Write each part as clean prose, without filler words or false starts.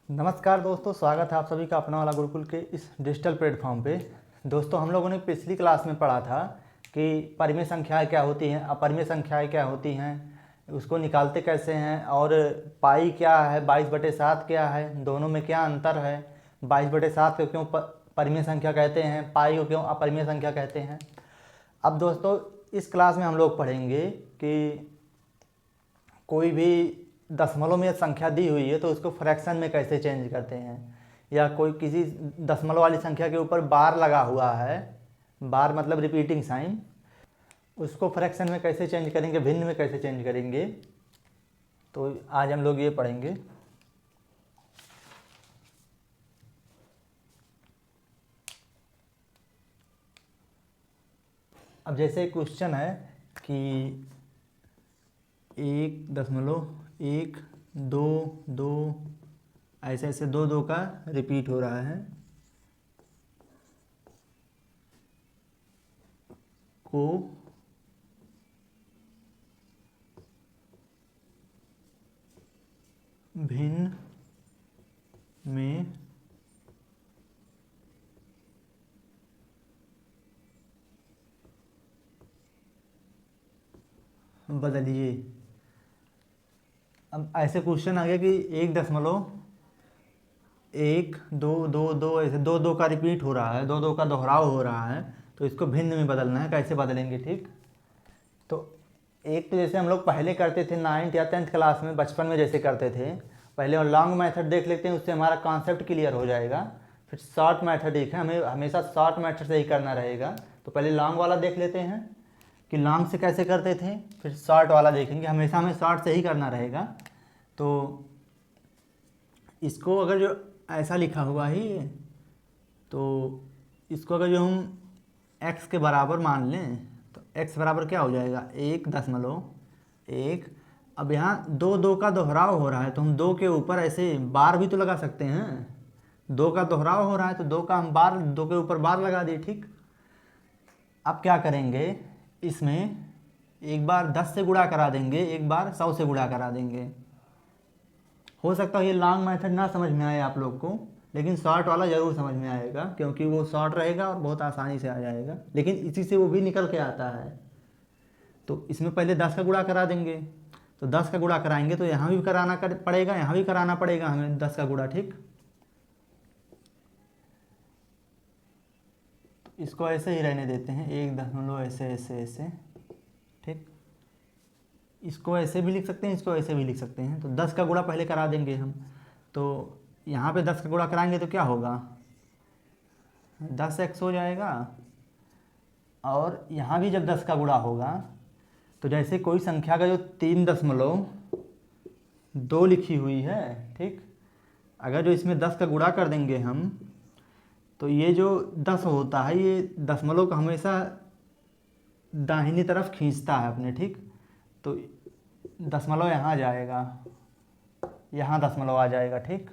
नमस्कार दोस्तों, स्वागत है आप सभी का अपना वाला गुरुकुल के इस डिजिटल प्लेटफॉर्म पे। दोस्तों, हम लोगों ने पिछली क्लास में पढ़ा था कि परिमेय संख्याएं क्या होती हैं, अपरिमेय संख्याएं क्या होती हैं, उसको निकालते कैसे हैं, और पाई क्या है, 22/7 क्या है, दोनों में क्या अंतर है, 22/7 को क्यों परिमेय संख्या कहते हैं, पाई को क्यों अपरिमेय संख्या कहते हैं। अब दोस्तों, इस क्लास में हम लोग पढ़ेंगे कि कोई भी दशमलव में संख्या दी हुई है तो उसको फ्रैक्शन में कैसे चेंज करते हैं, या कोई किसी दशमलव वाली संख्या के ऊपर बार लगा हुआ है, बार मतलब रिपीटिंग साइन, उसको फ्रैक्शन में कैसे चेंज करेंगे, भिन्न में कैसे चेंज करेंगे। तो आज हम लोग ये पढ़ेंगे। अब जैसे क्वेश्चन है कि 1.122 ऐसे ऐसे दो दो का रिपीट हो रहा है, को भिन्न में बदलिए। अब ऐसे क्वेश्चन आ गया कि 1.122 ऐसे दो दो का रिपीट हो रहा है, दो दो का दोहराव हो रहा है, तो इसको भिन्न में बदलना है। कैसे बदलेंगे? ठीक, तो एक तो जैसे हम लोग पहले करते थे 9th या 10th क्लास में, बचपन में जैसे करते थे, पहले लॉन्ग मेथड देख लेते हैं, उससे हमारा कॉन्सेप्ट क्लियर हो जाएगा। फिर शॉर्ट मेथड एक है, हमें हमेशा शॉर्ट मेथड से ही करना रहेगा। तो पहले लॉन्ग वाला देख लेते हैं कि लॉन्ग से कैसे करते थे, फिर शॉर्ट वाला देखेंगे। हमेशा हमें शॉर्ट से ही करना रहेगा। तो इसको अगर जो ऐसा लिखा हुआ ही, तो इसको अगर जो हम x के बराबर मान लें तो x बराबर क्या हो जाएगा, 1.1। अब यहाँ दो दो का दोहराव हो रहा है तो हम दो के ऊपर ऐसे बार भी तो लगा सकते हैं। दो का दोहराव हो रहा है तो दो का हम बार, दो के ऊपर बार लगा दिए। ठीक, अब क्या करेंगे, इसमें एक बार 10 से गुणा करा देंगे, एक बार 100 से गुणा करा देंगे। हो सकता है ये लॉन्ग मेथड ना समझ में आए आप लोग को, लेकिन शॉर्ट वाला ज़रूर समझ में आएगा, क्योंकि वो शॉर्ट रहेगा और बहुत आसानी से आ जाएगा, लेकिन इसी से वो भी निकल के आता है। तो इसमें पहले 10 का गुणा करा देंगे, तो 10 का गुणा कराएंगे तो यहाँ भी कराना पड़ेगा, यहाँ भी कराना पड़ेगा हमें 10 का गुणा। ठीक, तो इसको ऐसे ही रहने देते हैं, 1 ऐसे ऐसे ऐसे। ठीक, इसको ऐसे भी लिख सकते हैं, इसको ऐसे भी लिख सकते हैं। तो 10 का गुणा पहले करा देंगे हम। तो यहाँ पे 10 का गुणा कराएंगे तो क्या होगा, 10x हो जाएगा। और यहाँ भी जब 10 का गुणा होगा तो जैसे कोई संख्या का जो 3.2 लिखी हुई है, ठीक, अगर जो इसमें 10 का गुणा कर देंगे हम, तो ये जो 10 होता है ये दशमलव को हमेशा दाहिनी तरफ खींचता है अपने। ठीक, तो दशमलव यहाँ जाएगा, यहाँ दशमलव आ जाएगा। ठीक,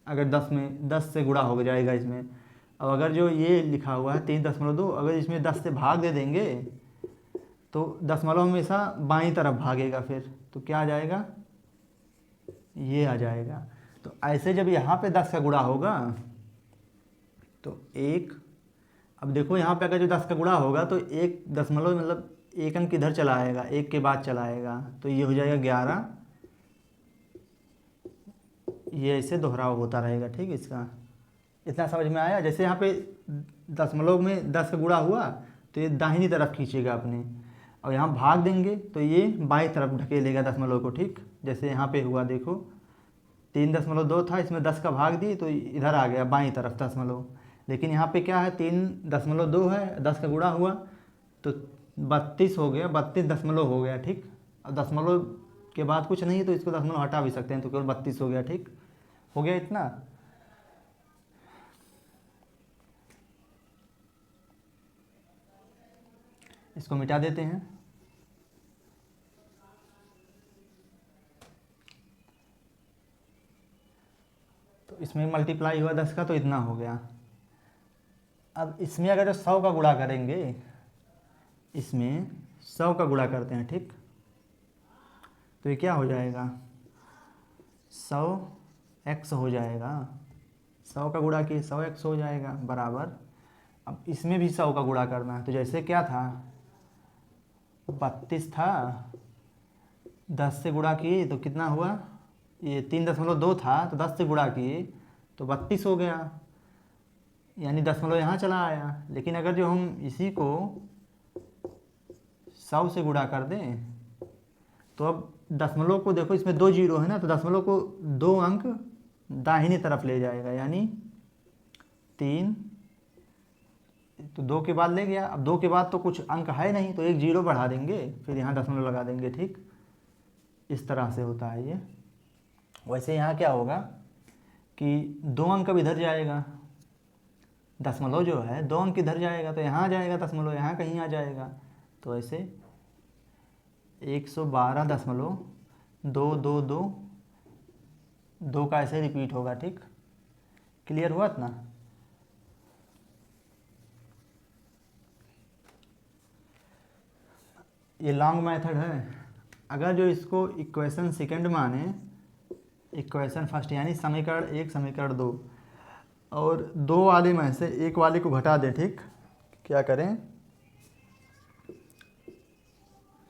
अगर 10 से गुणा हो जाएगा इसमें। अब अगर जो ये लिखा हुआ है 3.2, अगर इसमें 10 से भाग दे देंगे तो दशमलव हमेशा बाईं तरफ भागेगा, फिर तो क्या आ जाएगा, ये आ जाएगा। तो ऐसे जब यहाँ पे 10 का गुणा होगा तो एक, अब देखो यहाँ पे अगर जो 10 का गुणा होगा तो एक दशमलव मतलब एक अंक इधर चला आएगा, एक के बाद चला आएगा, तो ये हो जाएगा 11। ये ऐसे दोहराव होता रहेगा। ठीक, इसका इतना समझ में आया। जैसे यहाँ पे दशमलव में 10 का गुणा हुआ तो ये दाहिनी तरफ खींचेगा अपने, और यहाँ भाग देंगे तो ये बाईं तरफ ढकेलेगा दशमलव को। ठीक, जैसे यहाँ पे हुआ, देखो 3.2 था, इसमें 10 का भाग दिए तो इधर आ गया बाईं तरफ दशमलव। लेकिन यहाँ पे क्या है, 3.2 है, 10 का गुणा हुआ तो 32 हो गया, 32 दशमलव हो गया। ठीक, अब दशमलव के बाद कुछ नहीं है तो इसको दशमलव हटा भी सकते हैं, तो केवल 32 हो गया। ठीक, हो गया इतना। इसको मिटा देते हैं। तो इसमें मल्टीप्लाई हुआ 10 का तो इतना हो गया। अब इसमें अगर 100 का गुणा करेंगे, इसमें 100 का गुणा करते हैं, ठीक, तो ये क्या हो जाएगा, 100 एक्स हो जाएगा। 100 का गुणा किए 100 एक्स हो जाएगा बराबर। अब इसमें भी 100 का गुणा करना है, तो जैसे क्या था 32 था, 10 से गुणा किए तो कितना हुआ, ये 3.2 था तो 10 से गुणा किए तो 32 हो गया, यानी दशमलव यहाँ चला आया। लेकिन अगर जो हम इसी को 100 से गुणा कर दें तो अब दशमलव को देखो, इसमें 2 जीरो है ना, तो दशमलव को 2 अंक दाहिनी तरफ ले जाएगा, यानी 3, तो 2 के बाद ले गया। अब 2 के बाद तो कुछ अंक है नहीं, तो एक जीरो बढ़ा देंगे, फिर यहाँ दशमलव लगा देंगे। ठीक, इस तरह से होता है ये। वैसे यहाँ क्या होगा कि 2 अंक अब इधर जाएगा, दशमलव जो है 2 अंक इधर जाएगा, तो यहाँ आ जाएगा दशमलव, यहाँ कहीं आ जाएगा। तो ऐसे 112.222 2 का ऐसे रिपीट होगा। ठीक, क्लियर हुआ ना। ये लॉन्ग मेथड है। अगर जो इसको इक्वेशन सेकंड माने, इक्वेशन फर्स्ट यानी समीकरण 1 समीकरण 2, और 2 वाले में से एक वाले को घटा दें। ठीक, क्या करें,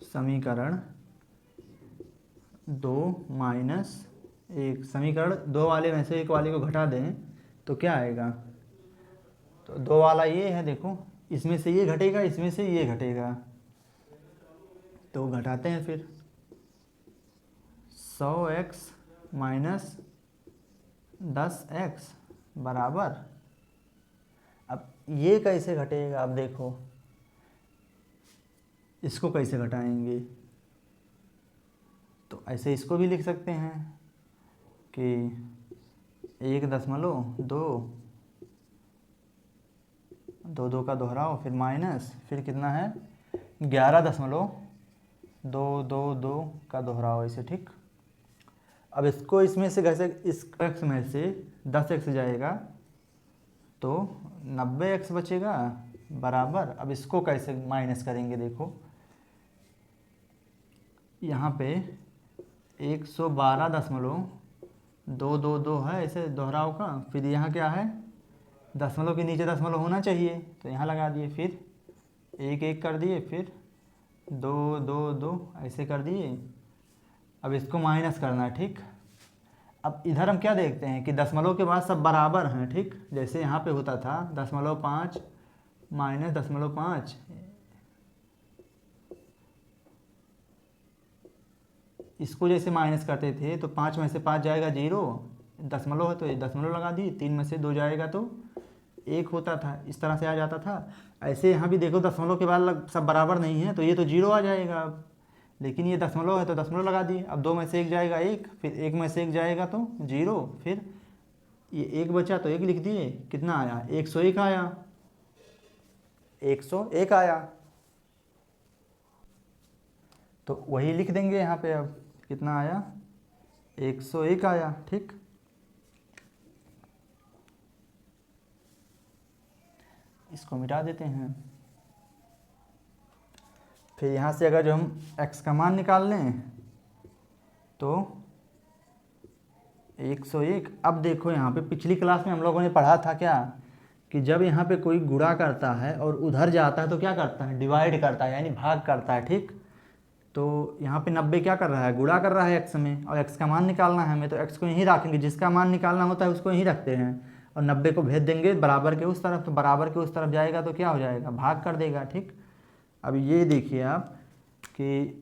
समीकरण 2 माइनस 1, समीकरण 2 वाले में से एक वाले को घटा दें तो क्या आएगा, तो 2 वाला ये है, देखो इसमें से ये घटेगा, इसमें से ये घटेगा, तो घटाते हैं फिर 100x माइनस 10x बराबर। अब ये कैसे घटेगा, अब देखो इसको कैसे घटाएंगे, तो ऐसे इसको भी लिख सकते हैं कि 1.2 2 का दोहराओ, फिर माइनस, फिर कितना है 11.222 का दोहराओ ऐसे। ठीक, अब इसको इसमें से कैसे, इस x में से 10x जाएगा तो 90x बचेगा बराबर। अब इसको कैसे माइनस करेंगे, देखो यहाँ पे 112.222 है ऐसे दोहराव का, फिर यहाँ क्या है, दशमलव के नीचे दशमलव होना चाहिए, तो यहाँ लगा दिए, फिर 1 1 कर दिए, फिर 2 2 2 ऐसे कर दिए। अब इसको माइनस करना है। ठीक, अब इधर हम क्या देखते हैं कि दशमलव के बाद सब बराबर हैं। ठीक, जैसे यहाँ पे होता था 0.5 माइनस 0.5, इसको जैसे माइनस करते थे तो 5 में से 5 जाएगा 0, दशमलव है तो ये दशमलव लगा दी, 3 में से 2 जाएगा तो 1 होता था, इस तरह से आ जाता था। ऐसे यहाँ भी देखो दशमलव के बाद सब बराबर नहीं है, तो ये तो 0 आ जाएगा अब, लेकिन ये दशमलव है तो दशमलव लगा दिए। अब 2 में से 1 जाएगा 1, फिर 1 में से 1 जाएगा तो 0, फिर ये 1 बचा तो 1 लिख दिए, कितना आया 101 आया, 101 आया, तो वही लिख देंगे यहाँ पे। अब कितना आया 101 आया। ठीक, इसको मिटा देते हैं। फिर यहाँ से अगर जो हम x का मान निकाल लें तो 101। अब देखो यहाँ पे पिछली क्लास में हम लोगों ने पढ़ा था क्या, कि जब यहाँ पे कोई गुणा करता है और उधर जाता है तो क्या करता है, डिवाइड करता है, यानी भाग करता है। ठीक, तो यहाँ पे 90 क्या कर रहा है, गुणा कर रहा है x में, और x का मान निकालना है हमें, तो x को यहीं रखेंगे, जिसका मान निकालना होता है उसको यहीं रखते हैं, और 90 को भेज देंगे बराबर के उस तरफ, तो बराबर के उस तरफ जाएगा तो क्या हो जाएगा, भाग कर देगा। ठीक, अब ये देखिए आप कि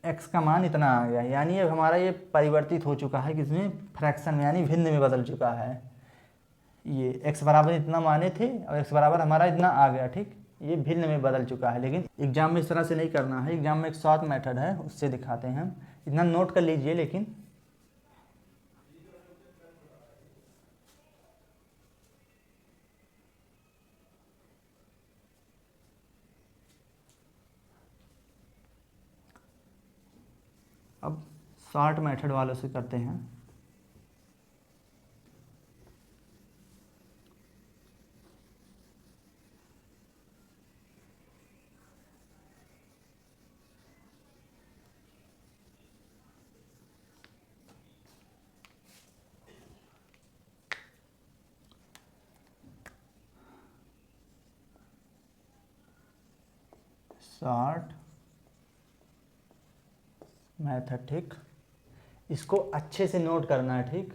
x का मान इतना आ गया, यानी अब हमारा ये परिवर्तित हो चुका है किसमें, फ्रैक्शन में, यानी भिन्न में बदल चुका है। ये x बराबर इतना माने थे और x बराबर हमारा इतना आ गया। ठीक, ये भिन्न में बदल चुका है। लेकिन एग्जाम में इस तरह से नहीं करना है, एग्जाम में एक शॉर्ट मेथड है उससे दिखाते हैं, इतना नोट कर लीजिए। लेकिन अब शॉर्ट मेथड वालों से करते हैं। शॉर्ट मेथड, ठीक। इसको अच्छे से नोट करना है, ठीक।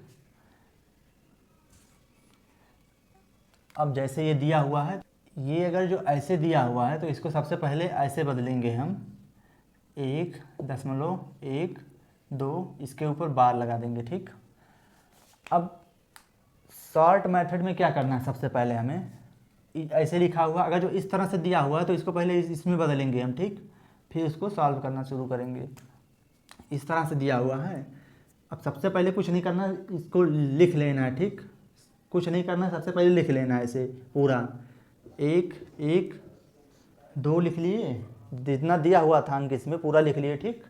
अब जैसे ये दिया हुआ है, ये अगर जो ऐसे दिया हुआ है तो इसको सबसे पहले ऐसे बदलेंगे हम, 1.1, इसके ऊपर बार लगा देंगे, ठीक। अब शॉर्ट मेथड में क्या करना है, सबसे पहले हमें ऐसे लिखा हुआ, अगर जो इस तरह से दिया हुआ है तो इसको पहले इसमें बदलेंगे हम, ठीक। फिर इसको सॉल्व करना शुरू करेंगे। इस तरह से दिया हुआ है। अब सबसे पहले कुछ नहीं करना, इसको लिख लेना है, ठीक। कुछ नहीं करना, सबसे पहले लिख लेना है ऐसे पूरा, 1.1.2 लिख लिए, जितना दिया हुआ था अंक इसमें पूरा लिख लिए, ठीक।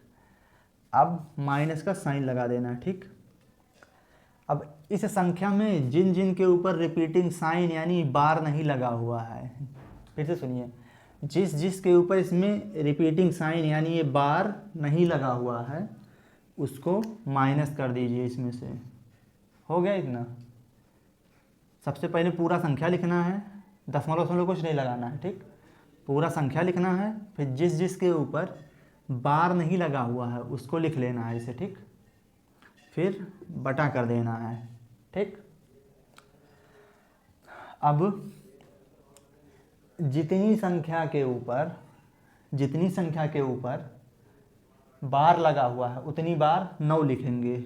अब माइनस का साइन लगा देना है, ठीक। अब इस संख्या में जिन जिन के ऊपर रिपीटिंग साइन यानी बार नहीं लगा हुआ है, फिर से सुनिए, जिस जिस के ऊपर इसमें रिपीटिंग साइन यानी ये बार नहीं लगा हुआ है उसको माइनस कर दीजिए इसमें से। हो गया इतना। सबसे पहले पूरा संख्या लिखना है, दशमलव दशमलव कुछ नहीं लगाना है, ठीक। पूरा संख्या लिखना है, फिर जिस जिस के ऊपर बार नहीं लगा हुआ है उसको लिख लेना है इसे, ठीक। फिर बटा कर देना है, ठीक। अब जितनी संख्या के ऊपर बार लगा हुआ है उतनी बार 9 लिखेंगे।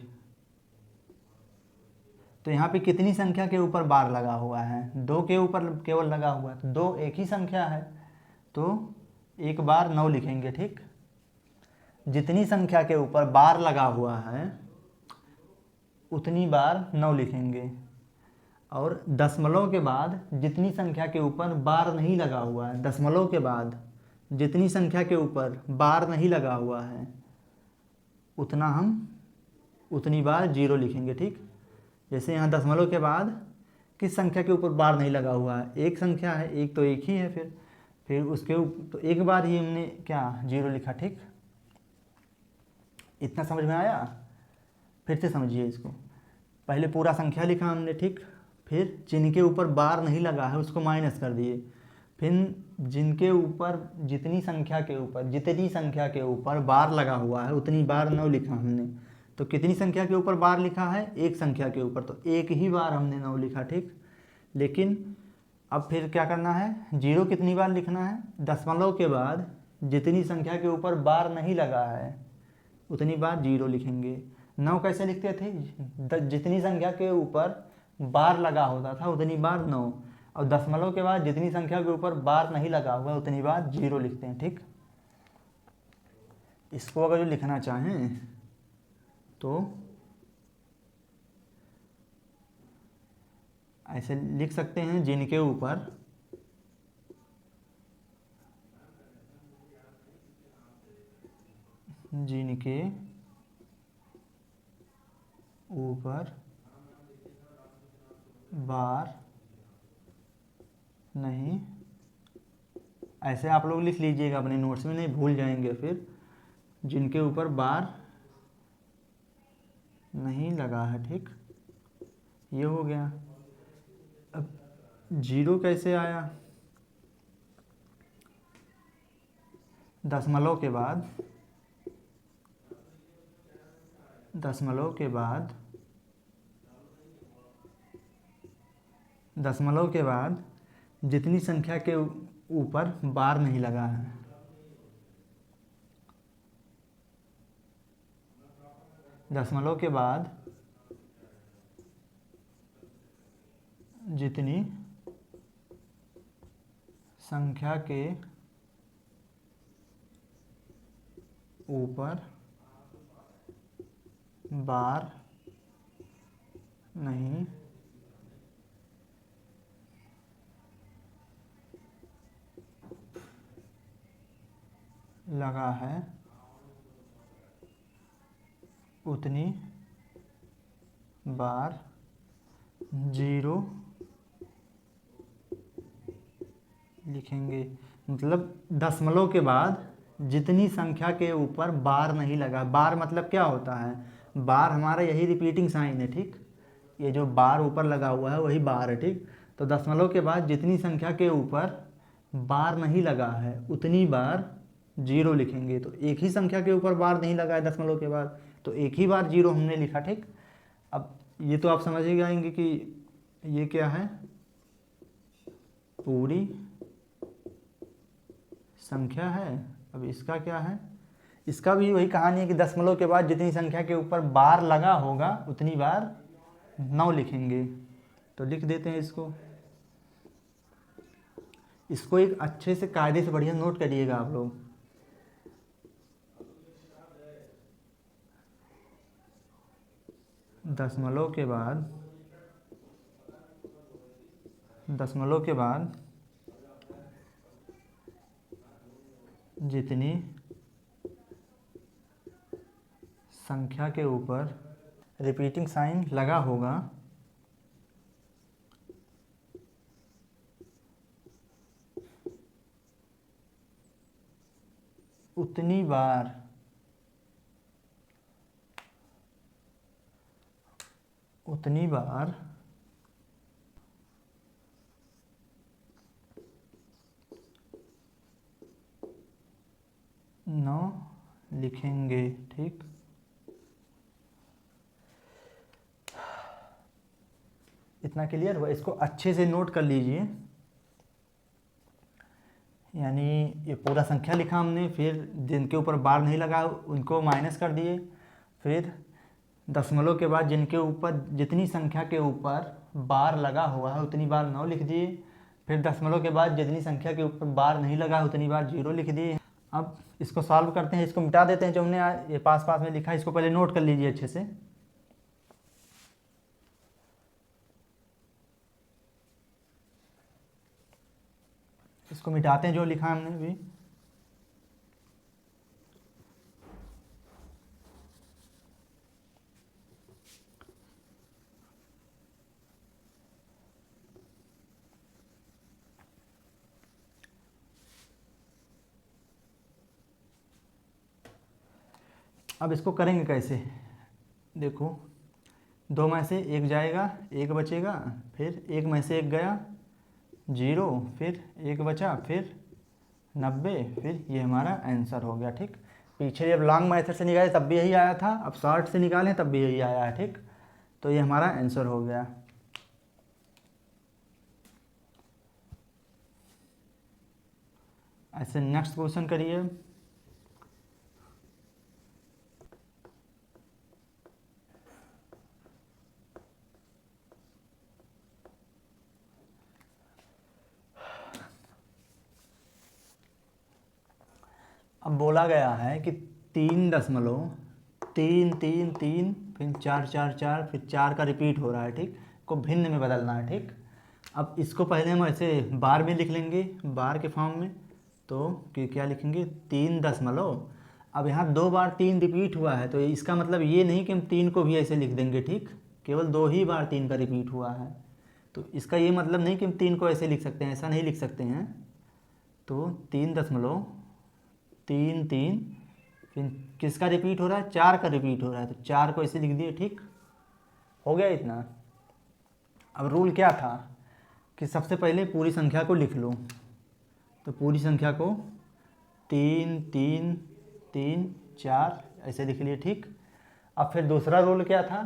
तो यहाँ पे कितनी संख्या के ऊपर बार लगा हुआ है, 2 के ऊपर केवल लगा हुआ है, तो 2 एक ही संख्या है तो एक बार 9 लिखेंगे, ठीक। जितनी संख्या के ऊपर बार लगा हुआ है उतनी बार 9 लिखेंगे। और दशमलव के बाद जितनी संख्या के ऊपर बार नहीं लगा हुआ है, दशमलव के बाद जितनी संख्या के ऊपर बार नहीं लगा हुआ है उतनी बार 0 लिखेंगे, ठीक। जैसे यहाँ दशमलव के बाद किस संख्या के ऊपर बार नहीं लगा हुआ है, एक संख्या है, एक तो एक ही है, फिर उसके ऊपर तो एक बार ही हमने क्या 0 लिखा, ठीक। इतना समझ में आया। फिर से समझिए इसको, पहले पूरा संख्या लिखा हमने, ठीक। फिर जिनके ऊपर बार नहीं लगा है उसको माइनस कर दिए, फिर जिनके ऊपर जितनी संख्या के ऊपर बार लगा हुआ है उतनी बार 9 लिखा हमने। तो कितनी संख्या के ऊपर बार लिखा है, एक संख्या के ऊपर, तो एक ही बार हमने 9 लिखा, ठीक। लेकिन अब फिर क्या करना है, 0 कितनी बार लिखना है, दशमलव के बाद जितनी संख्या के ऊपर बार नहीं लगा है उतनी बार 0 लिखेंगे। 9 कैसे लिखते थे, जितनी संख्या के ऊपर बार लगा होता था उतनी बार 9, और दशमलव के बाद जितनी संख्या के ऊपर बार नहीं लगा हुआ उतनी बार 0 लिखते हैं, ठीक। इसको अगर जो लिखना चाहें तो ऐसे लिख सकते हैं, जिनके ऊपर बार नहीं, ऐसे आप लोग लिख लीजिएगा अपने नोट्स में, नहीं भूल जाएंगे फिर। जिनके ऊपर बार नहीं लगा है, ठीक। ये हो गया। अब 0 कैसे आया, दशमलव के बाद जितनी संख्या के ऊपर बार नहीं लगा है, दशमलव के बाद जितनी संख्या के ऊपर बार नहीं लगा है उतनी बार 0 लिखेंगे। मतलब दशमलव के बाद जितनी संख्या के ऊपर बार नहीं लगा, बार मतलब क्या होता है, बार हमारा यही रिपीटिंग साइन है, ठीक। ये जो बार ऊपर लगा हुआ है वही बार है, ठीक। तो दशमलव के बाद जितनी संख्या के ऊपर बार नहीं लगा है उतनी बार जीरो लिखेंगे। तो एक ही संख्या के ऊपर बार नहीं लगा है दशमलव के बाद, तो एक ही बार जीरो हमने लिखा, ठीक। अब ये तो आप समझ ही जाएंगे कि ये क्या है, पूरी संख्या है। अब इसका क्या है, इसका भी वही कहानी है कि दशमलव के बाद जितनी संख्या के ऊपर बार लगा होगा उतनी बार 9 लिखेंगे। तो लिख देते हैं इसको। इसको एक अच्छे से कायदे से बढ़िया नोट करिएगा आप लोग। दशमलव के बाद जितनी संख्या के ऊपर रिपीटिंग साइन लगा होगा उतनी बार नौ लिखेंगे, ठीक। इतना क्लियर हुआ। इसको अच्छे से नोट कर लीजिए। यानी ये पूरा संख्या लिखा हमने, फिर जिनके ऊपर बार नहीं लगा उनको माइनस कर दिए, फिर दशमलव के बाद जिनके ऊपर जितनी संख्या के ऊपर बार लगा हुआ है उतनी बार 9 लिख दिए, फिर दशमलव के बाद जितनी संख्या के ऊपर बार नहीं लगा है उतनी बार 0 लिख दिए। अब इसको सॉल्व करते हैं, इसको मिटा देते हैं जो हमने ये पास में लिखा है। इसको पहले नोट कर लीजिए अच्छे से। इसको मिटाते हैं जो लिखा है हमने अभी। अब इसको करेंगे कैसे, देखो 2 में से 1 जाएगा, 1 बचेगा, फिर 1 में से 1 गया 0, फिर 1 बचा, फिर 90, फिर ये हमारा आंसर हो गया, ठीक। पीछे जब लॉन्ग मेथड से निकाले तब भी यही आया था, अब शॉर्ट से निकालें तब भी यही आया है, ठीक। तो ये हमारा आंसर हो गया। ऐसे नेक्स्ट क्वेश्चन करिए। अब बोला गया है कि 3.333 फिर 444 फिर 4 का रिपीट हो रहा है, ठीक। को भिन्न में बदलना है, ठीक। अब इसको पहले हम ऐसे बार में लिख लेंगे, बार के फॉर्म में। तो कि क्या लिखेंगे, 3 अब यहाँ 2 बार 3 रिपीट हुआ है, तो इसका मतलब ये नहीं कि हम 3 को भी ऐसे लिख देंगे, ठीक। केवल 2 ही बार 3 का रिपीट हुआ है, तो इसका ये मतलब नहीं कि हम 3 को ऐसे लिख सकते हैं, ऐसा नहीं लिख सकते हैं। तो 3.33 फिर किसका रिपीट हो रहा है, 4 का रिपीट हो रहा है, तो 4 को ऐसे लिख दिए, ठीक। हो गया इतना। अब रूल क्या था कि सबसे पहले पूरी संख्या को लिख लो, तो पूरी संख्या को 3 3 3 4 ऐसे लिख लिए, ठीक। अब फिर दूसरा रूल क्या था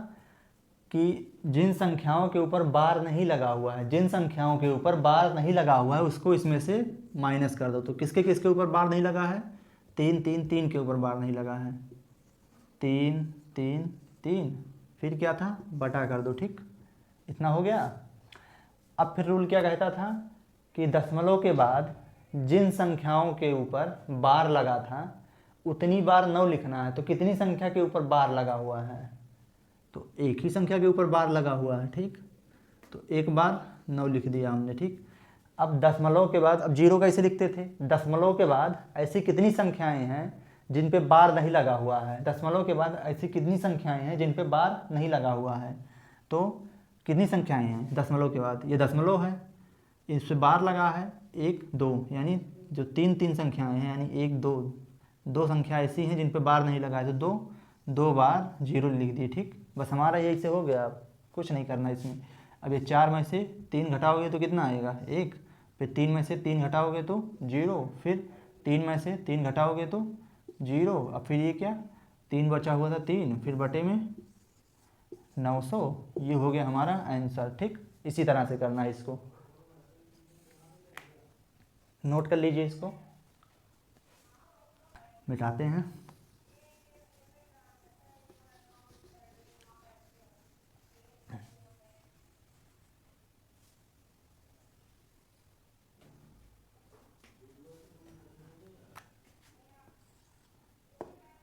कि जिन संख्याओं के ऊपर बार नहीं लगा हुआ है, जिन संख्याओं के ऊपर बार नहीं लगा हुआ है उसको इसमें से माइनस कर दो। तो किसके किसके ऊपर बार नहीं लगा है, 3 3 3 के ऊपर बार नहीं लगा है, 3 3 3, फिर क्या था, बटा कर दो, ठीक। इतना हो गया। अब फिर रूल क्या कहता था कि दशमलव के बाद जिन संख्याओं के ऊपर बार लगा था उतनी बार 9 लिखना है। तो कितनी संख्या के ऊपर बार लगा हुआ है, तो एक ही संख्या के ऊपर बार लगा हुआ है, ठीक। तो एक बार 9 लिख दिया हमने, ठीक। अब दशमलव के बाद, अब 0 कैसे लिखते थे, दशमलव के बाद ऐसी कितनी संख्याएं हैं जिन पे बार नहीं लगा हुआ है, दशमलव के बाद ऐसी कितनी संख्याएं हैं जिन पे बार नहीं लगा हुआ है। तो कितनी संख्याएं हैं दशमलव के बाद, ये दशमलव है, इस पे बार लगा है 1 2, यानी जो 3 3 संख्याएं हैं, यानी 1 2, 2 संख्या ऐसी हैं जिन पे बार नहीं लगा है, तो 2 बार 0 लिख दिए, ठीक। बस हमारा यही से हो गया, अब कुछ नहीं करना इसमें। अब ये 4 में से 3 घटाओगे तो कितना आएगा, 1, फिर 3 में से 3 घटाओगे तो 0, फिर 3 में से 3 घटाओगे तो 0। अब फिर ये क्या, 3 बचा हुआ था 3, फिर बटे में 900, ये हो गया हमारा आंसर। ठीक, इसी तरह से करना है इसको, नोट कर लीजिए इसको, मिटाते हैं।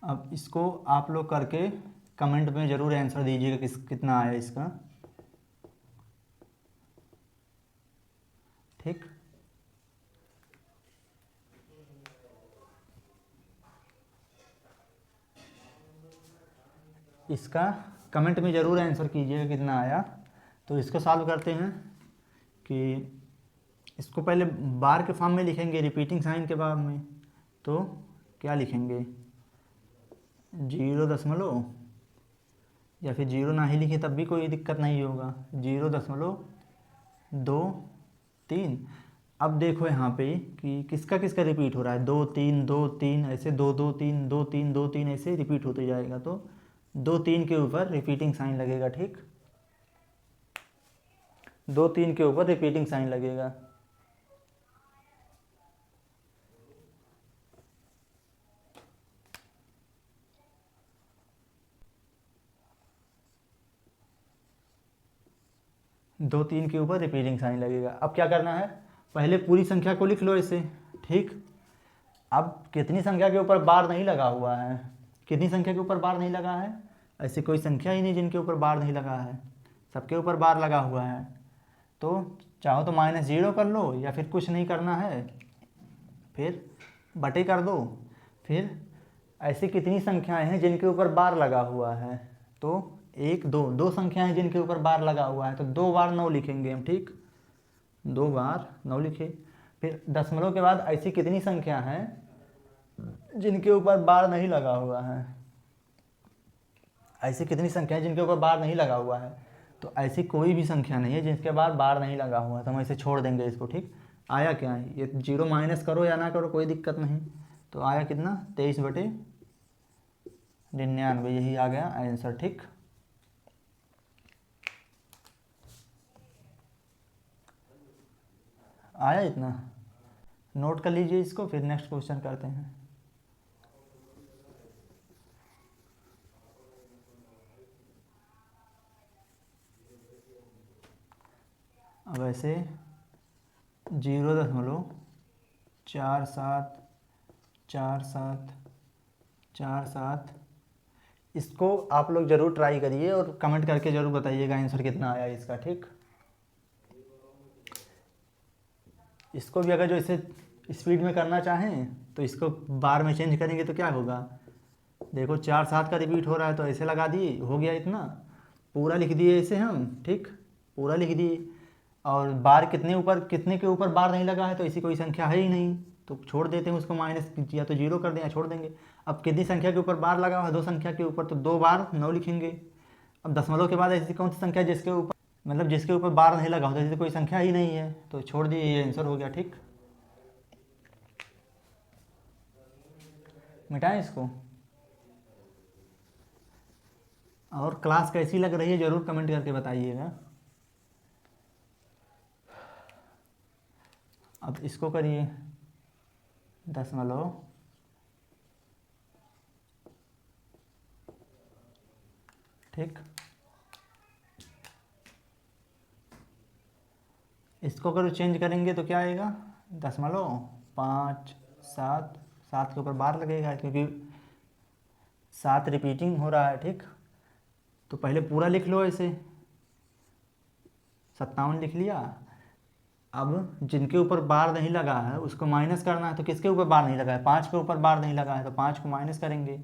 अब इसको आप लोग करके कमेंट में ज़रूर आंसर दीजिएगा कितना आया इसका। ठीक, इसका कमेंट में ज़रूर आंसर कीजिएगा कितना आया। तो इसको सॉल्व करते हैं कि इसको पहले बार के फॉर्म में लिखेंगे, रिपीटिंग साइन के बाद में। तो क्या लिखेंगे, 0 या फिर 0 ना ही लिखे तब भी कोई दिक्कत नहीं होगा, 0.23। अब देखो यहाँ पे कि किसका किसका रिपीट हो रहा है, 2 3 2 3 ऐसे 2 2 3 2 3 2 3 ऐसे रिपीट होते जाएगा। तो 2 3 के ऊपर रिपीटिंग साइन लगेगा। ठीक, 2 3 के ऊपर रिपीटिंग साइन लगेगा। दो 3 के ऊपर रिपीटिंग साइन लगेगा। अब क्या करना है, पहले पूरी संख्या को लिख लो ऐसे। ठीक, अब कितनी संख्या के ऊपर बार नहीं लगा हुआ है, कितनी संख्या के ऊपर बार नहीं लगा है, ऐसी कोई संख्या ही नहीं जिनके ऊपर बार नहीं लगा है, सबके ऊपर बार लगा हुआ है। तो चाहो तो -0 कर लो या फिर कुछ नहीं करना है, फिर बटे कर दो। फिर ऐसी कितनी संख्याएं हैं जिनके ऊपर बार लगा हुआ है, तो 1 2 दो संख्याएं हैं जिनके ऊपर बार लगा हुआ है, तो 2 बार 9 लिखेंगे हम। ठीक, 2 बार 9 लिखे। फिर दशमलव के बाद ऐसी कितनी संख्या हैं जिनके ऊपर बार नहीं लगा हुआ है, ऐसी कितनी संख्या है जिनके ऊपर बार नहीं लगा हुआ है, तो ऐसी कोई भी संख्या नहीं है जिसके बाद बार नहीं लगा हुआ है, तो हम ऐसे छोड़ देंगे इसको। ठीक, आया क्या है, ये 0 माइनस करो या ना करो कोई दिक्कत नहीं। तो आया कितना, 23/99, यही आ गया आंसर। ठीक, आया इतना, नोट कर लीजिए इसको, फिर नेक्स्ट क्वेश्चन करते हैं। अब ऐसे 0.474747, इसको आप लोग ज़रूर ट्राई करिए और कमेंट करके ज़रूर बताइएगा आंसर कितना आया इसका। ठीक, इसको भी अगर जो इसे स्पीड में करना चाहें तो इसको बार में चेंज करेंगे तो क्या होगा, देखो 4 7 का रिपीट हो रहा है तो ऐसे लगा दिए, हो गया इतना, पूरा लिख दिए इसे हम। ठीक, पूरा लिख दिए, और बार कितने के ऊपर बार नहीं लगा है, तो ऐसी कोई संख्या है ही नहीं, तो छोड़ देते हैं उसको, माइनस या तो 0 कर दें या छोड़ देंगे। अब कितनी संख्या के ऊपर बार लगा हुआ है, 2 संख्या के ऊपर, तो 2 बार 9 लिखेंगे। अब दशमलव के बाद ऐसी कौन सी संख्या जिसके ऊपर जिसके ऊपर बार नहीं लगा होता, जैसे कोई संख्या ही नहीं है, तो छोड़ दिए, ये आंसर हो गया। ठीक, मिटाएं इसको। और क्लास कैसी लग रही है ज़रूर कमेंट करके बताइएगा। अब इसको करिए दशमलव, ठीक, इसको अगर चेंज करेंगे तो क्या आएगा, 0.5 7 7 के ऊपर बार लगेगा क्योंकि 7 रिपीटिंग हो रहा है। ठीक, तो पहले पूरा लिख लो ऐसे, 57 लिख लिया। अब जिनके ऊपर बार नहीं लगा है उसको माइनस करना है, तो किसके ऊपर बार नहीं लगा है, 5 के ऊपर बार नहीं लगा है, तो 5 को माइनस करेंगे।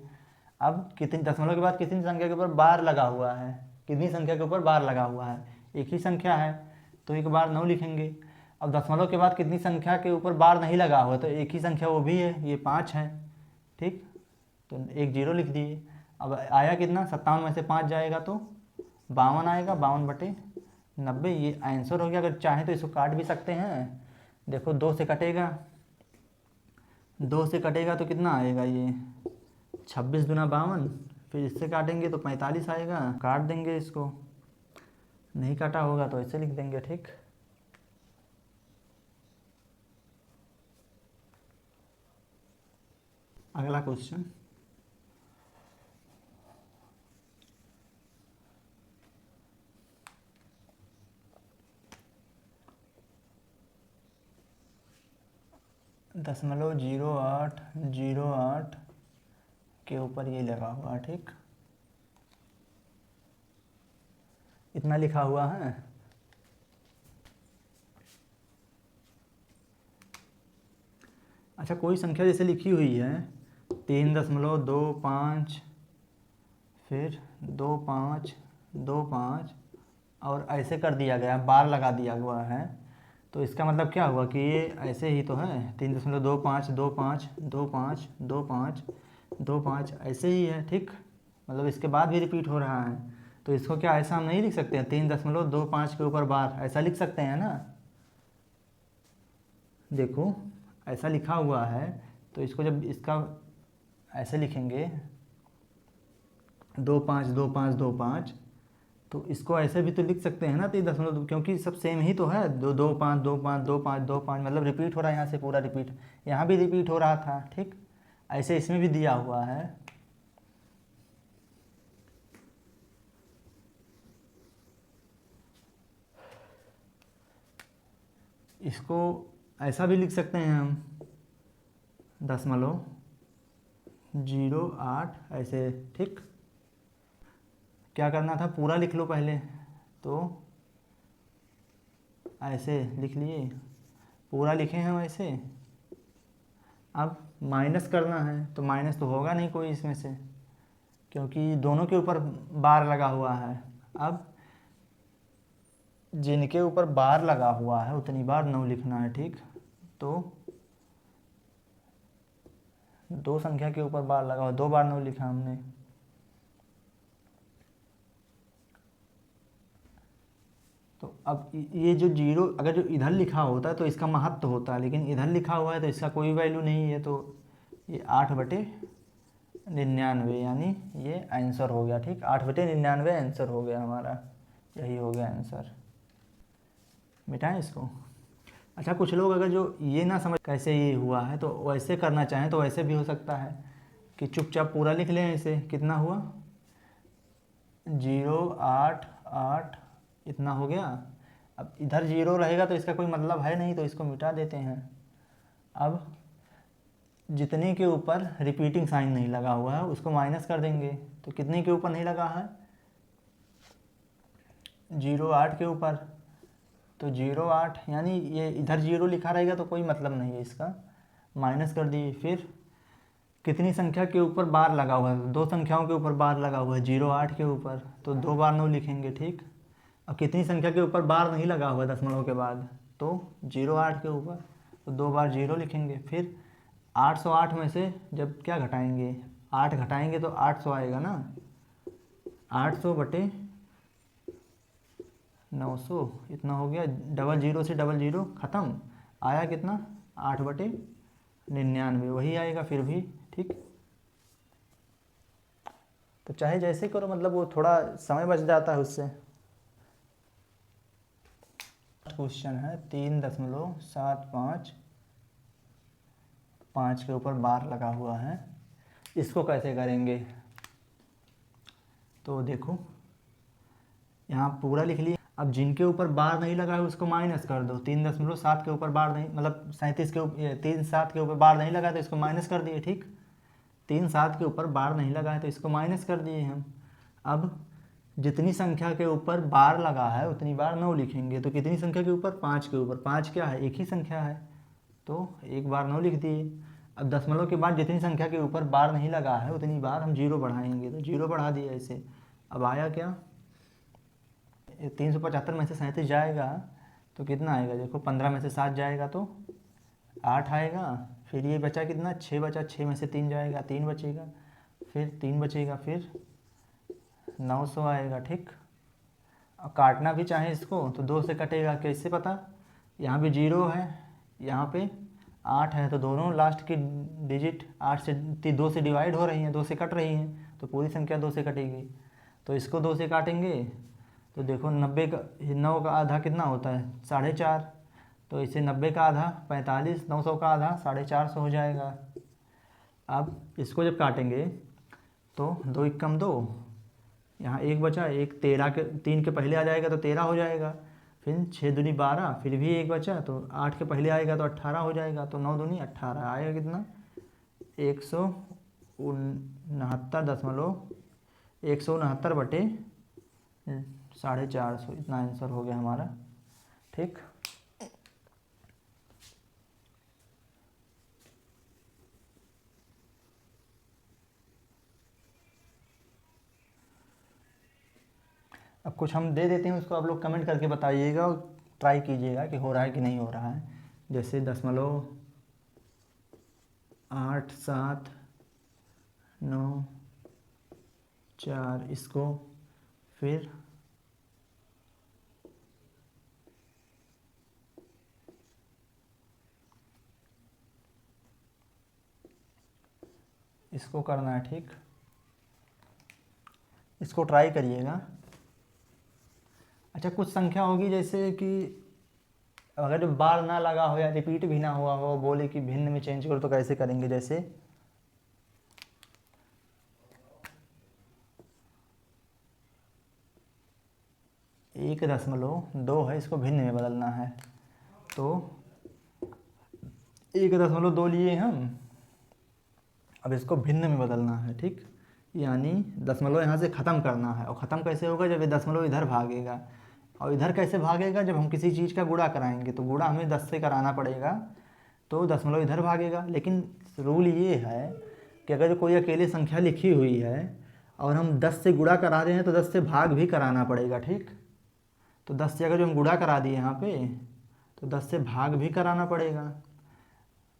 अब कितनी दशमलव के बाद कितनी संख्या के ऊपर बार लगा हुआ है, कितनी संख्या के ऊपर बार लगा हुआ है, एक ही संख्या है, तो एक बार 9 लिखेंगे। अब दशमलव के बाद कितनी संख्या के ऊपर बार नहीं लगा हुआ, तो एक ही संख्या वो भी है, ये 5 है। ठीक, तो एक 0 लिख दिए। अब आया कितना, 57 में से 5 जाएगा तो 52 आएगा, 52/90, ये आंसर हो गया। अगर चाहें तो इसको काट भी सकते हैं, देखो 2 से कटेगा, 2 से कटेगा तो कितना आएगा ये 26 दूना 52, फिर इससे काटेंगे तो 45 आएगा, काट देंगे इसको। नहीं काटा होगा तो ऐसे लिख देंगे, ठीक। अगला क्वेश्चन, दशमलव 0808 के ऊपर ये लगा हुआ है, ठीक। इतना लिखा हुआ है। अच्छा, कोई संख्या जैसे लिखी हुई है 3.25, फिर 2525 और ऐसे कर दिया गया, बार लगा दिया हुआ है, तो इसका मतलब क्या हुआ कि ये ऐसे ही तो है 3.2525252525 ऐसे ही है, ठीक। मतलब इसके बाद भी रिपीट हो रहा है, तो इसको क्या ऐसा हम नहीं लिख सकते हैं 3.25 के ऊपर बार, ऐसा लिख सकते हैं ना। देखो ऐसा लिखा हुआ है, तो इसको जब इसका ऐसे लिखेंगे 252525, तो इसको ऐसे भी तो लिख सकते हैं ना 3.2, क्योंकि सब सेम ही तो है, 2 25 25 25 मतलब रिपीट हो रहा है, यहाँ से पूरा रिपीट, यहाँ भी रिपीट हो रहा था, ठीक। ऐसे इसमें भी दिया हुआ है। इसको ऐसा भी लिख सकते हैं हम 0.08 ऐसे, ठीक। क्या करना था, पूरा लिख लो पहले, तो ऐसे लिख लिए, पूरा लिखे हैं वैसे। अब माइनस करना है, तो माइनस तो होगा नहीं कोई इसमें से, क्योंकि दोनों के ऊपर बार लगा हुआ है। अब जिनके ऊपर बार लगा हुआ है उतनी बार 9 लिखना है, ठीक। तो 2 संख्या के ऊपर बार लगा हुआ, 2 बार 9 लिखा हमने। तो अब ये जो 0 अगर जो इधर लिखा होता है तो इसका महत्व होता है, लेकिन इधर लिखा हुआ है तो इसका कोई वैल्यू नहीं है, तो ये 8/99 यानी ये आंसर हो गया, ठीक। 8/99 आंसर हो गया हमारा, यही हो गया आंसर। मिटाएं इसको। अच्छा, कुछ लोग अगर जो ये ना समझ कैसे ये हुआ है तो वैसे करना चाहें तो वैसे भी हो सकता है कि चुपचाप पूरा लिख लें। ऐसे कितना हुआ 088 इतना हो गया। अब इधर 0 रहेगा तो इसका कोई मतलब है नहीं, तो इसको मिटा देते हैं। अब जितने के ऊपर रिपीटिंग साइन नहीं लगा हुआ है उसको माइनस कर देंगे, तो कितने के ऊपर नहीं लगा है 08 के ऊपर, तो 08 यानी ये इधर 0 लिखा रहेगा तो कोई मतलब नहीं है इसका, माइनस कर दिए। फिर कितनी संख्या के ऊपर बार लगा हुआ है, 2 संख्याओं के ऊपर बार लगा हुआ है 08 के ऊपर, तो 2 बार 9 लिखेंगे, ठीक। अब कितनी संख्या के ऊपर बार नहीं लगा हुआ दशमलव के बाद, तो 08 के ऊपर, तो 2 बार 0 लिखेंगे। फिर 808 में से जब क्या घटाएंगे 8 घटाएंगे तो 800 आएगा ना, 800/900 इतना हो गया। 00 से 00 ख़त्म, आया कितना 8/99 वही आएगा फिर भी, ठीक। तो चाहे जैसे करो, मतलब वो थोड़ा समय बच जाता है उससे। क्वेश्चन है 3.755 के ऊपर बार लगा हुआ है, इसको कैसे करेंगे। तो देखो यहाँ पूरा लिख लिया। अब जिनके ऊपर बार नहीं लगा है उसको माइनस कर दो। 3.7 के ऊपर बार नहीं, मतलब 37 के ऊपर 3.7 के ऊपर बार नहीं लगा तो इसको माइनस कर दिए, ठीक। 3.7 के ऊपर बार नहीं लगा है तो इसको माइनस कर दिए हम। अब जितनी संख्या के ऊपर बार लगा है उतनी बार 9 लिखेंगे, तो कितनी संख्या के ऊपर 5 के ऊपर, 5 क्या है एक ही संख्या है, तो एक बार 9 लिख दिए। अब दशमलव के बाद जितनी संख्या के ऊपर बार नहीं लगा है उतनी बार हम 0 बढ़ाएंगे, तो 0 बढ़ा दिए ऐसे। अब आया क्या 375 में से 37 जाएगा तो कितना आएगा, देखो 15 में से 7 जाएगा तो 8 आएगा। फिर ये बचा कितना 6 बचा, 6 में से 3 जाएगा 3 बचेगा, फिर 3 बचेगा, फिर 900 आएगा, ठीक। अब काटना भी चाहे इसको तो 2 से कटेगा, कैसे पता, यहाँ भी 0 है यहाँ पे 8 है तो दोनों लास्ट की डिजिट 8 से 2 से डिवाइड हो रही हैं, 2 से कट रही हैं, तो पूरी संख्या 2 से कटेगी। तो इसको 2 से काटेंगे तो देखो 90 का 9 का आधा कितना होता है 4.5, तो इसे 90 का आधा 45, 900 का आधा 450 हो जाएगा। अब इसको जब काटेंगे तो 2 एकम 2, यहाँ 1 बचा, एक 13 के 3 के पहले आ जाएगा तो 13 हो जाएगा, फिर 6 दूनी 12, फिर भी 1 बचा तो 8 के पहले आएगा तो 18 हो जाएगा, तो 9 दूनी 18 आएगा कितना 169 इतना आंसर हो गया हमारा। ठीक, अब कुछ हम दे देते हैं, उसको आप लोग कमेंट करके बताइएगा और ट्राई कीजिएगा कि हो रहा है कि नहीं हो रहा है। जैसे 0.8794, इसको फिर इसको करना है। ठीक, इसको ट्राई करिएगा। अच्छा, कुछ संख्या होगी जैसे कि अगर बार ना लगा हो या रिपीट भी ना हुआ हो, बोले कि भिन्न में चेंज करो, तो कैसे करेंगे। जैसे 1.2 है, इसको भिन्न में बदलना है, तो 1.2 लिए हम, अब इसको भिन्न में बदलना है। ठीक, यानी दशमलव यहाँ से ख़त्म करना है, और ख़त्म कैसे होगा जब ये दशमलव इधर भागेगा, और इधर कैसे भागेगा जब हम किसी चीज़ का गुणा कराएंगे, तो गुणा हमें 10 से कराना पड़ेगा, तो दशमलव इधर भागेगा। लेकिन रूल ये है कि अगर कोई अकेले संख्या लिखी हुई है और हम 10 से गुणा करा रहे हैं तो 10 से भाग भी कराना पड़ेगा। ठीक, तो 10 से अगर जो हम गुणा करा दिए यहाँ पे, तो 10 से भाग भी कराना पड़ेगा।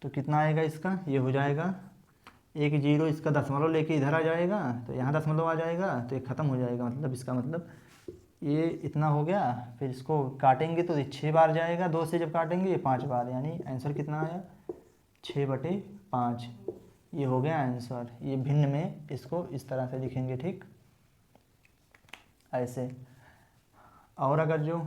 तो कितना आएगा इसका, ये हो जाएगा 1 0, इसका दशमलव लेके इधर आ जाएगा, तो यहाँ दशमलव आ जाएगा, तो ये ख़त्म हो जाएगा। मतलब इसका मतलब ये इतना हो गया। फिर इसको काटेंगे तो ये 6 बार जाएगा, 2 से जब काटेंगे ये 5 बार, यानी आंसर कितना आया 6/5, ये हो गया आंसर। ये भिन्न में इसको इस तरह से लिखेंगे। ठीक, ऐसे। और अगर जो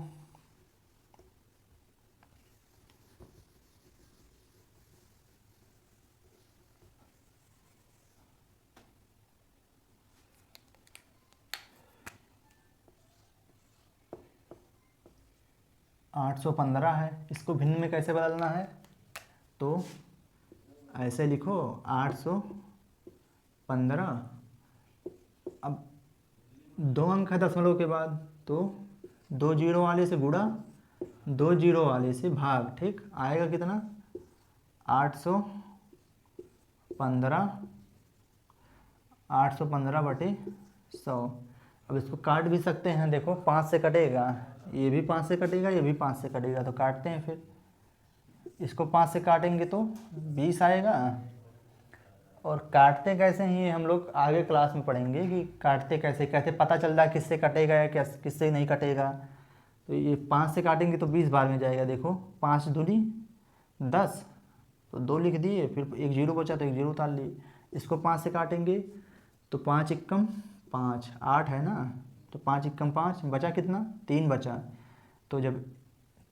815 है, इसको भिन्न में कैसे बदलना है, तो ऐसे लिखो 815, अब 2 अंक है दशमलव के बाद, तो 2 जीरो वाले से गुणा, 2 जीरो वाले से भाग। ठीक, आएगा कितना 815/100। अब इसको काट भी सकते हैं, देखो 5 से कटेगा, ये भी 5 से कटेगा, ये भी 5 से कटेगा, तो काटते हैं। फिर इसको 5 से काटेंगे तो 20 आएगा। और काटते कैसे हैं ये हम लोग आगे क्लास में पढ़ेंगे कि काटते कैसे, कैसे पता चल रहा है किससे कटेगा या किससे नहीं कटेगा। तो ये 5 से काटेंगे तो 20 बार में जाएगा। देखो 5 दूनी 10, तो 2 लिख दिए, फिर 1 जीरो बचा तो 1 जीरो उतार लिए। इसको 5 से काटेंगे तो 5 एकम 5, 8 है ना, तो 5 एकम 5, बचा कितना 3 बचा। तो जब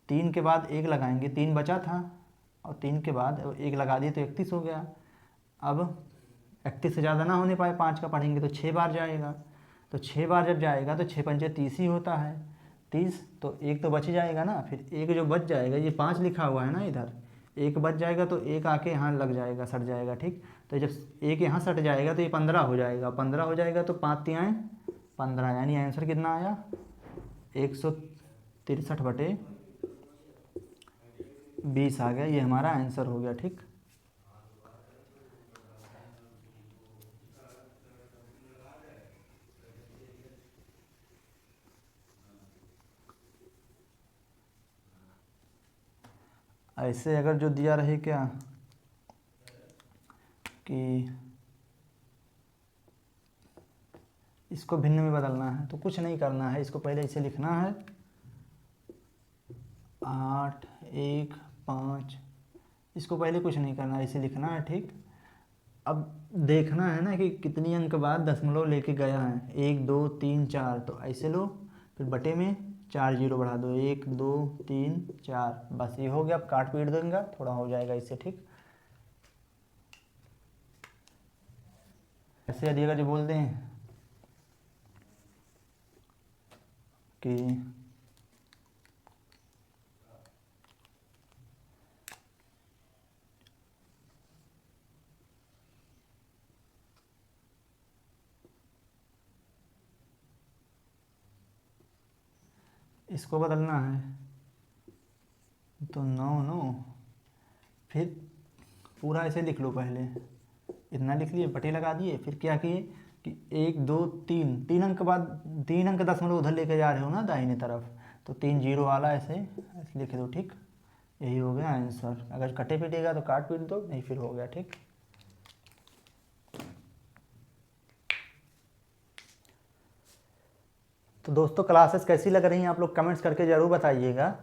3 के बाद 1 लगाएंगे, 3 बचा था, और 3 के बाद 1 लगा दिए तो 31 हो गया। अब 31 से ज़्यादा ना होने पाए, 5 का पढ़ेंगे तो 6 बार जाएगा। तो 6 बार जब जाएगा तो 6 पंचे 30 ही होता है, 30, तो 1 तो बच ही जाएगा ना। फिर 1 जो बच जाएगा, ये 5 लिखा हुआ है ना इधर, 1 बच जाएगा तो 1 आके यहाँ लग जाएगा, सट जाएगा। ठीक, तो जब 1 यहाँ सट जाएगा तो ये 15 हो जाएगा, 15 हो जाएगा तो 5 तियाएँ 15, यानी आंसर कितना आया 163/20 आ गया। ये हमारा आंसर हो गया। ठीक, ऐसे अगर जो दिया रहे क्या कि इसको भिन्न में बदलना है, तो कुछ नहीं करना है, इसको पहले इसे लिखना है 8 1 5, इसको पहले कुछ नहीं करना, ऐसे लिखना है, ठीक। अब देखना है ना कि कितनी अंक बाद दशमलव लेके गया है, 1 2 3 4, तो ऐसे लो, फिर बटे में 4 जीरो बढ़ा दो, 1 2 3 4, बस ये हो गया। अब काट पीट देंगे, थोड़ा हो जाएगा इससे, ठीक। ऐसे यदि अगर जो बोल दें कि इसको बदलना है, तो 9 9, फिर पूरा ऐसे लिख लो, पहले इतना लिख लिए, बटे लगा दिए, फिर क्या किए कि 1 2 3, 3 अंक बाद 3 अंक दशमलव उधर लेके जा रहे हो ना दाहिने तरफ, तो 3 जीरो वाला ऐसे लिख दो, ठीक। यही हो गया आंसर। अगर कटे पीटेगा तो काट पीट दो, नहीं फिर हो गया, ठीक। तो दोस्तों क्लासेस कैसी लग रही हैं आप लोग कमेंट्स करके ज़रूर बताइएगा,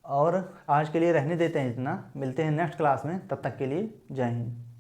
और आज के लिए रहने देते हैं इतना, मिलते हैं नेक्स्ट क्लास में, तब तक के लिए जय हिंद।